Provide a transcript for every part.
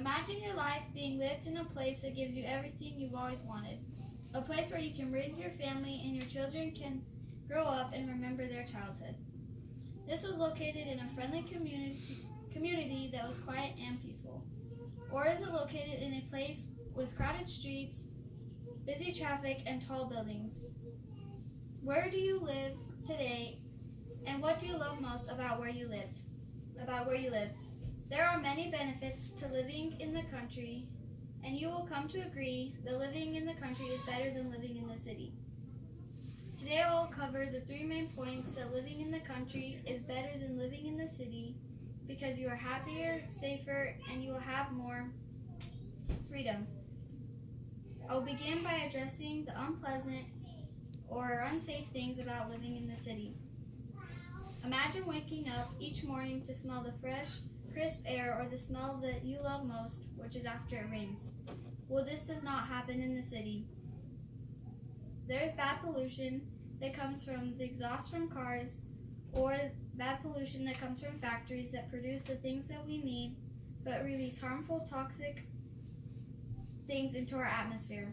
Imagine your life being lived in a place that gives you everything you've always wanted. A place where you can raise your family and your children can grow up and remember their childhood. This was located in a friendly community that was quiet and peaceful. Or is it located in a place with crowded streets, busy traffic, and tall buildings? Where do you live today, and what do you love most about where you live? There are many benefits to living in the country, and you will come to agree that living in the country is better than living in the city. Today I will cover the 3 main points that living in the country is better than living in the city because you are happier, safer, and you will have more freedoms. I will begin by addressing the unpleasant or unsafe things about living in the city. Imagine waking up each morning to smell the fresh, crisp air or the smell that you love most, which is after it rains. Well, this does not happen in the city. There is bad pollution that comes from the exhaust from cars or bad pollution that comes from factories that produce the things that we need but release harmful, toxic things into our atmosphere.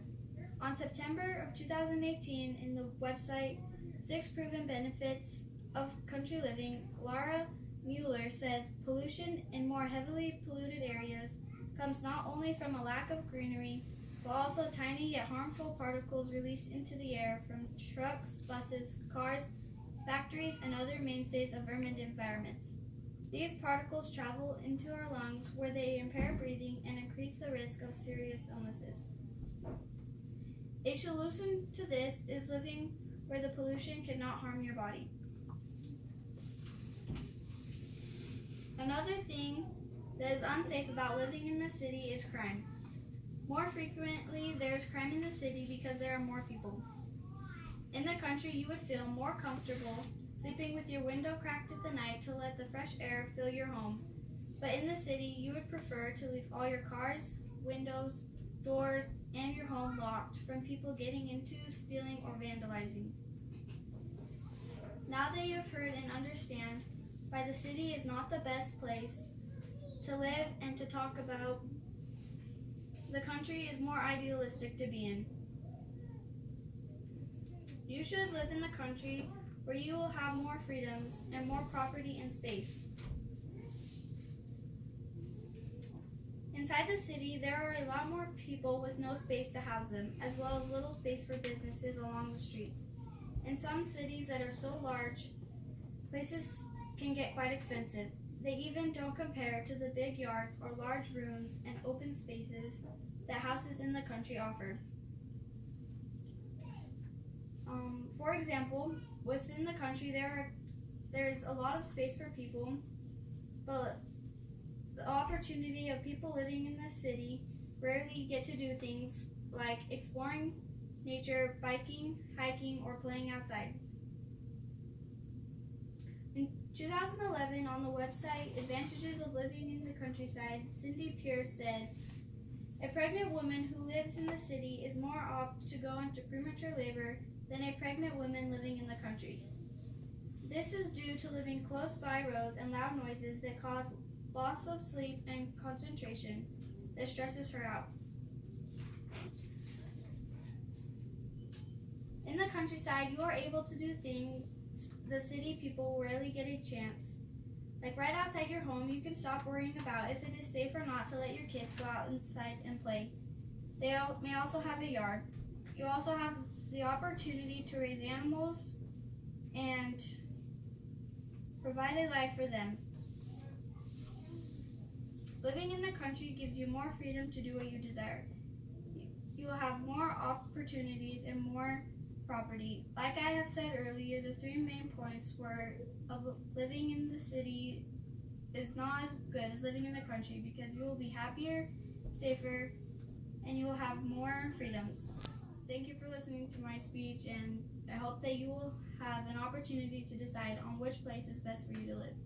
On September of 2018, in the website 6 Proven Benefits of Country Living, Laura Mueller says pollution in more heavily polluted areas comes not only from a lack of greenery, but also tiny yet harmful particles released into the air from trucks, buses, cars, factories, and other mainstays of urban environments. These particles travel into our lungs where they impair breathing and increase the risk of serious illnesses. A solution to this is living where the pollution cannot harm your body. Another thing that is unsafe about living in the city is crime. More frequently, there is crime in the city because there are more people. In the country, you would feel more comfortable sleeping with your window cracked at the night to let the fresh air fill your home. But in the city, you would prefer to leave all your cars, windows, doors, and your home locked from people getting into, stealing, or vandalizing. Now that you have heard and understand why the city is not the best place to live and to talk about, the country is more idealistic to be in. You should live in the country where you will have more freedoms and more property and space. Inside the city, there are a lot more people with no space to house them, as well as little space for businesses along the streets. In some cities that are so large, places can get quite expensive. They even don't compare to the big yards or large rooms and open spaces that houses in the country offer. For example, within the country there's a lot of space for people, but the opportunity of people living in the city rarely get to do things like exploring nature, biking, hiking, or playing outside. In 2011, on the website Advantages of Living in the Countryside, Cindy Pierce said, "A pregnant woman who lives in the city is more apt to go into premature labor than a pregnant woman living in the country. This is due to living close by roads and loud noises that cause loss of sleep and concentration that stresses her out. In the countryside, you are able to do things the city people rarely get a chance. Like right outside your home, you can stop worrying about if it is safe or not to let your kids go out inside and play. They may also have a yard. You also have the opportunity to raise animals and provide a life for them. Living in the country gives you more freedom to do what you desire. You will have more opportunities and more property. Like I have said earlier, the 3 main points were of living in the city is not as good as living in the country because you will be happier, safer, and you will have more freedoms. Thank you for listening to my speech, and I hope that you will have an opportunity to decide on which place is best for you to live."